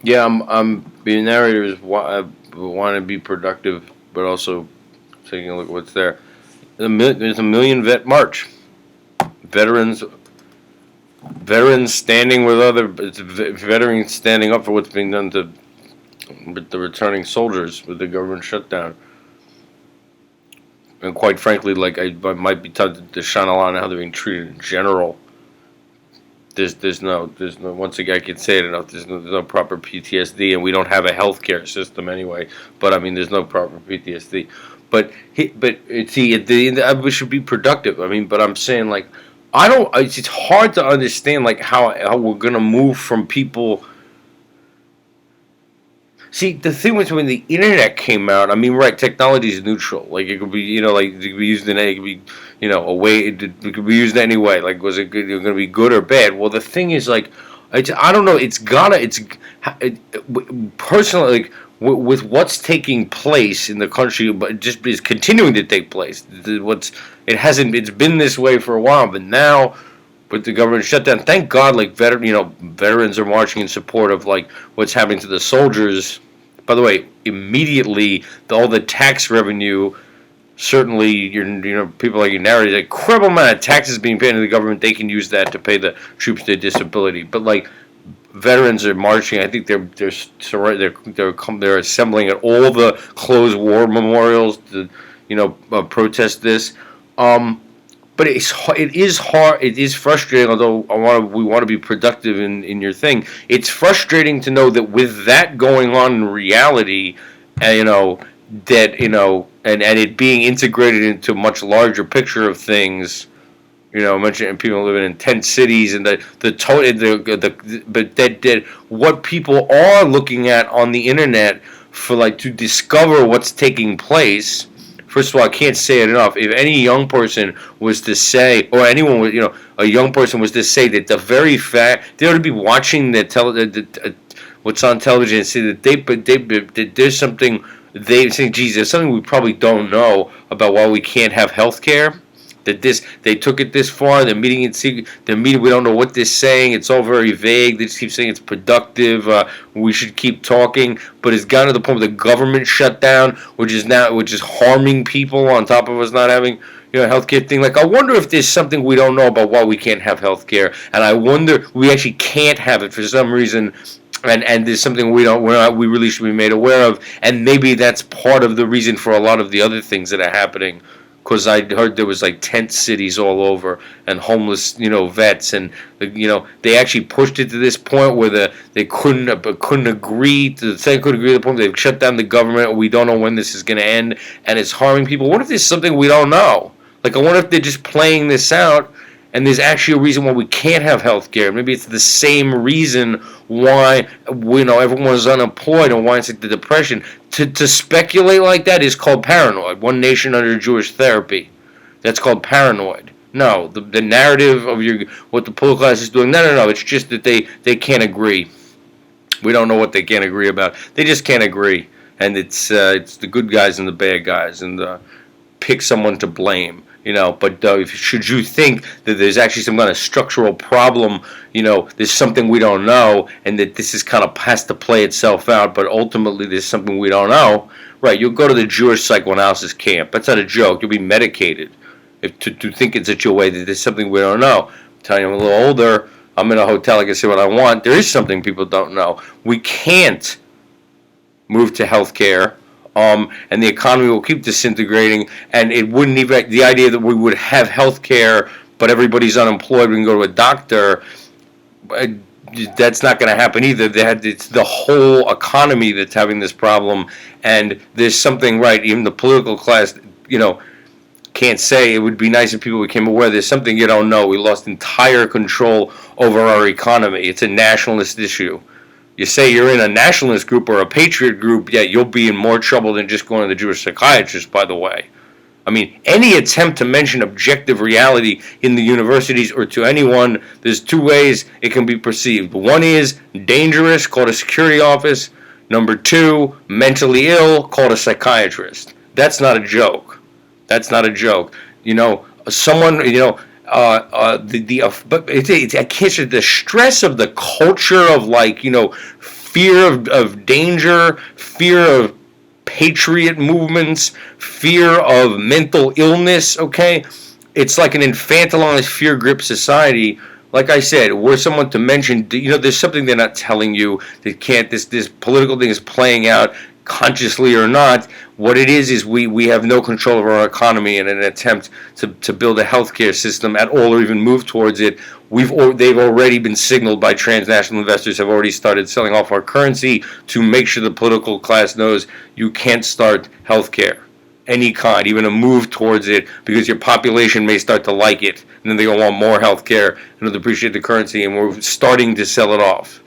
Yeah, I'm being narrators want to be productive, but also taking a look at what's there. There's a million vet march. Veterans, veterans standing with other veterans standing up for what's being done to with the returning soldiers with the government shutdown. And quite frankly, like I might be tempted to shine a light on how they're being treated in general. There's no. Once again, I can say it enough. There's no proper PTSD, and we don't have a healthcare system anyway. But I mean, there's no proper PTSD. We should be productive. I mean, but I'm saying like, I don't. It's hard to understand like how we're gonna move from people. See, the thing was when the internet came out. I mean, right? Technology is neutral. Like it could be, like it could be used in it could be, a way. It could be used any way. Like, was it going to be good or bad? Well, the thing is, like, I don't know. Personally, like with what's taking place in the country, but it just is continuing to take place. It's been this way for a while, but now with the government shutdown, thank God, like veterans are marching in support of like what's happening to the soldiers. By the way, immediately all the tax revenue, certainly people like you narrated, a incredible amount of taxes being paid to the government. They can use that to pay the troops their disability. But like veterans are marching. I think they're assembling at all the closed war memorials to protest this. Um, but it is hard. It is frustrating. Although we want to be productive in your thing. It's frustrating to know that with that going on in reality, that and it being integrated into a much larger picture of things. Mentioning people living in tent cities and but that what people are looking at on the internet for like to discover what's taking place. First of all, I can't say it enough. If any young person was to say, or anyone was, a young person was to say that the very fact they ought to be watching what's on television and see that that there's something they say, geez, there's something we probably don't know about why we can't have health care. That they took it this far. They're meeting in secret. They're meeting. We don't know what they're saying. It's all very vague. They just keep saying it's productive. We should keep talking. But it's gotten to the point where the government shut down, which is harming people. On top of us not having healthcare thing. Like I wonder if there's something we don't know about why we can't have healthcare, and I wonder we actually can't have it for some reason. And there's something we really should be made aware of, and maybe that's part of the reason for a lot of the other things that are happening because I heard there was like tent cities all over and homeless, vets, and they actually pushed it to this point where they couldn't agree to the couldn't agree to the point they've shut down the government. We don't know when this is going to end, and it's harming people. What if there's something we don't know? Like I wonder if they're just playing this out. And there's actually a reason why we can't have health care. Maybe it's the same reason why everyone's unemployed and why it's like the depression. To speculate like that is called paranoid. One nation under Jewish therapy. That's called paranoid. No, the narrative of what the political class is doing. No. It's just that they can't agree. We don't know what they can't agree about. They just can't agree, and it's the good guys and the bad guys, and pick someone to blame. But should you think that there's actually some kind of structural problem, there's something we don't know, and that this is kind of has to play itself out, but ultimately there's something we don't know, right? You'll go to the Jewish psychoanalysis camp. That's not a joke. You'll be medicated to think in such a way that there's something we don't know. I'm telling you, I'm a little older. I'm in a hotel. I can say what I want. There is something people don't know. We can't move to healthcare, and the economy will keep disintegrating. And it wouldn't even the idea that we would have health care, but everybody's unemployed. We can go to a doctor. That's not going to happen either. It's the whole economy that's having this problem, and there's something right. Even the political class, can't say. It would be nice if people became aware. There's something you don't know. We lost entire control over our economy. It's a nationalist issue. You say you're in a nationalist group or a patriot group, yeah, you'll be in more trouble than just going to the Jewish psychiatrist, by the way. I mean, any attempt to mention objective reality in the universities or to anyone, there's two ways it can be perceived. One is dangerous, called a security office. Number two, mentally ill, called a psychiatrist. That's not a joke. That's not a joke. Someone, but I can't say the stress of the culture of fear of danger, fear of patriot movements, fear of mental illness, okay? It's like an infantilized, fear-gripped society. Like I said, were someone to mention, there's something they're not telling you. They can't, this political thing is playing out consciously or not. What it is we have no control of our economy in an attempt to build a healthcare system at all or even move towards it. They've already been signaled by transnational investors, have already started selling off our currency to make sure the political class knows you can't start healthcare. Any kind, even a move towards it, because your population may start to like it, and then they'll want more health care, and they'll appreciate the currency, and we're starting to sell it off.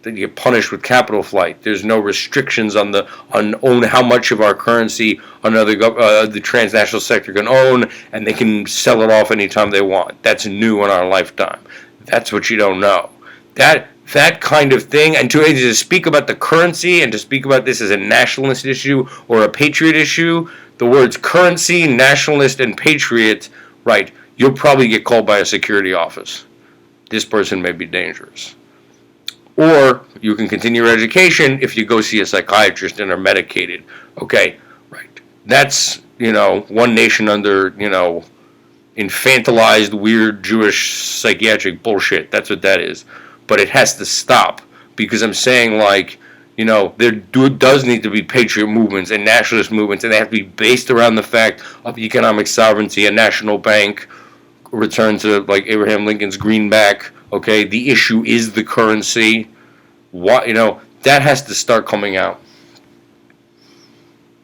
Then you get punished with capital flight. There's no restrictions on how much of our currency the transnational sector can own, and they can sell it off anytime they want. That's new in our lifetime. That's what you don't know. That kind of thing, and to speak about the currency and to speak about this as a nationalist issue or a patriot issue, the words currency, nationalist, and patriot, right, you'll probably get called by a security office. This person may be dangerous. Or you can continue your education if you go see a psychiatrist and are medicated. Okay, right. That's, one nation under, infantilized, weird Jewish psychiatric bullshit. That's what that is. But it has to stop, because I'm saying, there does need to be patriot movements and nationalist movements, and they have to be based around the fact of economic sovereignty, a national bank, return to Abraham Lincoln's greenback. Okay, the issue is the currency. That has to start coming out.